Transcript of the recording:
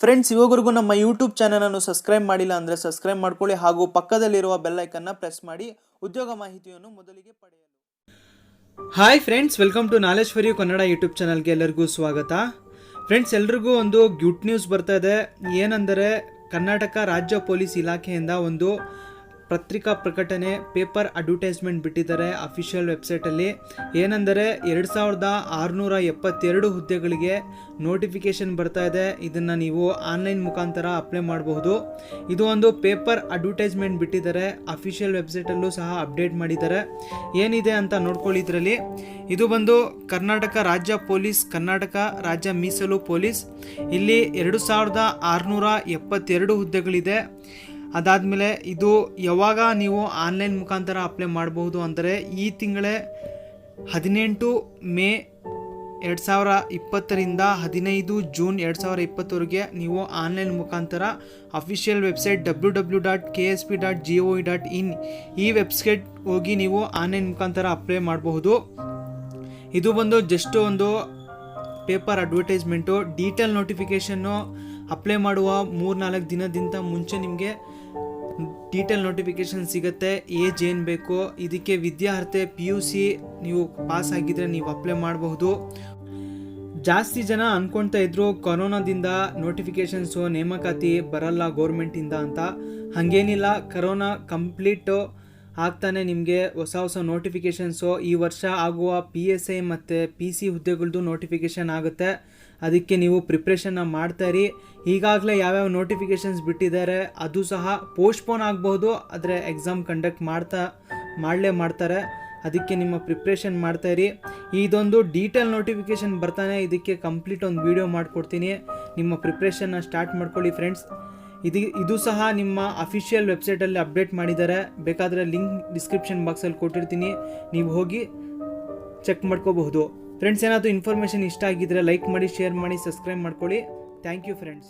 Friends, ಇವಾಗವರೆಗೂ ನಮ್ಮ YouTube ಚಾನಲನ್ನು subscribe ಮಾಡಿಲ್ಲ ಅಂದರೆ ಸಬ್ಸ್ಕ್ರೈಬ್ ಮಾಡ್ಕೊಳ್ಳಿ ಹಾಗೂ ಪಕ್ಕದಲ್ಲಿರುವ ಬೆಲ್ ಐಕನ್ನ ಪ್ರೆಸ್ ಮಾಡಿ ಉದ್ಯೋಗ ಮಾಹಿತಿಯನ್ನು ಮೊದಲಿಗೆ ಪಡೆಯಲು. Hi friends, welcome to knowledge for you Kannada YouTube ಚಾನಲ್ಗೆ ಎಲ್ಲರಿಗೂ ಸ್ವಾಗತ. ಫ್ರೆಂಡ್ಸ್, ಎಲ್ರಿಗೂ ಒಂದು ಗುಡ್ ನ್ಯೂಸ್ ಬರ್ತಾ ಇದೆ. ಏನಂದರೆ ಕರ್ನಾಟಕ ರಾಜ್ಯ ಪೊಲೀಸ್ ಇಲಾಖೆಯಿಂದ ಒಂದು ಪತ್ರಿಕಾ ಪ್ರಕಟಣೆ ಪೇಪರ್ ಅಡ್ವರ್ಟೈಸ್ಮೆಂಟ್ ಬಿಟ್ಟಿದ್ದಾರೆ ಅಫಿಷಿಯಲ್ ವೆಬ್ಸೈಟಲ್ಲಿ. ಏನಂದರೆ 2672 ಹುದ್ದೆಗಳಿಗೆ ನೋಟಿಫಿಕೇಷನ್ ಬರ್ತಾ ಇದೆ. ಇದನ್ನು ನೀವು ಆನ್ಲೈನ್ ಮುಖಾಂತರ ಅಪ್ಲೈ ಮಾಡಬಹುದು. ಇದು ಒಂದು ಪೇಪರ್ ಅಡ್ವರ್ಟೈಸ್ಮೆಂಟ್ ಬಿಟ್ಟಿದ್ದಾರೆ, ಅಫಿಷಿಯಲ್ ವೆಬ್ಸೈಟಲ್ಲೂ ಸಹ ಅಪ್ಡೇಟ್ ಮಾಡಿದ್ದಾರೆ. ಏನಿದೆ ಅಂತ ನೋಡ್ಕೊಳ್ಳಿ. ಇದರಲ್ಲಿ ಇದು ಬಂದು ಕರ್ನಾಟಕ ರಾಜ್ಯ ಪೊಲೀಸ್, ಕರ್ನಾಟಕ ರಾಜ್ಯ ಮೀಸಲು ಪೊಲೀಸ್. ಇಲ್ಲಿ 2672 ಹುದ್ದೆಗಳಿದೆ. ಅದಾದಮೇಲೆ ಇದು ಯಾವಾಗ ನೀವು ಆನ್ಲೈನ್ ಮುಖಾಂತರ ಅಪ್ಲೈ ಮಾಡಬಹುದು ಅಂದರೆ ಈ ತಿಂಗಳೇ 18 ಮೇ 2020ರಿಂದ 15 ಜೂನ್ 2020ವರೆಗೆ ನೀವು ಆನ್ಲೈನ್ ಮುಖಾಂತರ ಅಫಿಷಿಯಲ್ ವೆಬ್ಸೈಟ್ www.kpsc.gov.in ಈ ವೆಬ್ಸೈಟ್ ಹೋಗಿ ನೀವು ಆನ್ಲೈನ್ ಮುಖಾಂತರ ಅಪ್ಲೈ ಮಾಡಬಹುದು. ಇದು ಬಂದು ಜಸ್ಟ್ ಒಂದು paper advertisement. Detail notification apply ಮಾಡುವ 3-4 ದಿನದಿಂದ ಮುಂಚೆ ನಿಮಗೆ ಡೀಟೇಲ್ ನೋಟಿಫಿಕೇಷನ್ ಸಿಗುತ್ತೆ. ಏಜ್ ಏನು ಬೇಕು, ಇದಕ್ಕೆ ವಿದ್ಯಾರ್ಹತೆ PUC ನೀವು ಪಾಸ್ ಆಗಿದ್ರೆ ನೀವು ಅಪ್ಲೈ ಮಾಡಬಹುದು. ಜಾಸ್ತಿ ಜನ ಅಂದ್ಕೊಳ್ತಾ ಇದ್ರು ಕೊರೋನಾದಿಂದ ನೋಟಿಫಿಕೇಷನ್ಸು ನೇಮಕಾತಿ ಬರಲ್ಲ ಗೌರ್ಮೆಂಟಿಂದ ಅಂತ. ಹಾಗೇನಿಲ್ಲ, ಕರೋನಾ ಕಂಪ್ಲೀಟು ಆಗ್ತಾನೆ ನಿಮಗೆ ಹೊಸ ನೋಟಿಫಿಕೇಷನ್ಸು ಈ ವರ್ಷ ಆಗುವ PSI ಮತ್ತು PC ಹುದ್ದೆಗಳದ್ದು ನೋಟಿಫಿಕೇಷನ್ ಆಗುತ್ತೆ. ಅದಕ್ಕೆ ನೀವು ಪ್ರಿಪ್ರೇಷನ್ನ ಮಾಡ್ತಾಯಿರಿ. ಈಗಾಗಲೇ ಯಾವ್ಯಾವ ನೋಟಿಫಿಕೇಷನ್ಸ್ ಬಿಟ್ಟಿದ್ದಾರೆ ಅದು ಸಹ ಪೋಸ್ಟ್ಪೋನ್ ಆಗಬಹುದು, ಆದರೆ ಎಕ್ಸಾಮ್ ಕಂಡಕ್ಟ್ ಮಾಡ್ತಾರೆ. ಅದಕ್ಕೆ ನಿಮ್ಮ ಪ್ರಿಪ್ರೇಷನ್ ಮಾಡ್ತಾಯಿರಿ. ಇದೊಂದು ಡೀಟೇಲ್ ನೋಟಿಫಿಕೇಷನ್ ಬರ್ತಾನೆ, ಇದಕ್ಕೆ ಕಂಪ್ಲೀಟ್ ಒಂದು ವಿಡಿಯೋ ಮಾಡಿಕೊಡ್ತೀನಿ. ನಿಮ್ಮ ಪ್ರಿಪ್ರೇಷನ್ನ ಸ್ಟಾರ್ಟ್ ಮಾಡ್ಕೊಳ್ಳಿ ಫ್ರೆಂಡ್ಸ್. ಇದು ಸಹ ನಿಮ್ಮ ಅಫಿಷಿಯಲ್ ವೆಬ್ಸೈಟಲ್ಲಿ ಅಪ್ಡೇಟ್ ಮಾಡಿದ್ದಾರೆ. ಬೇಕಾದರೆ ಲಿಂಕ್ ಡಿಸ್ಕ್ರಿಪ್ಷನ್ ಬಾಕ್ಸಲ್ಲಿ ಕೊಟ್ಟಿರ್ತೀನಿ, ನೀವು ಹೋಗಿ ಚೆಕ್ ಮಾಡ್ಕೋಬಹುದು. ಫ್ರೆಂಡ್ಸ್, ಏನಾದರೂ ಇನ್ಫಾರ್ಮೇಷನ್ ಇಷ್ಟ ಆಗಿದ್ದರೆ ಲೈಕ್ ಮಾಡಿ, ಶೇರ್ ಮಾಡಿ, ಸಬ್ಸ್ಕ್ರೈಬ್ ಮಾಡ್ಕೊಳ್ಳಿ. Thank you friends.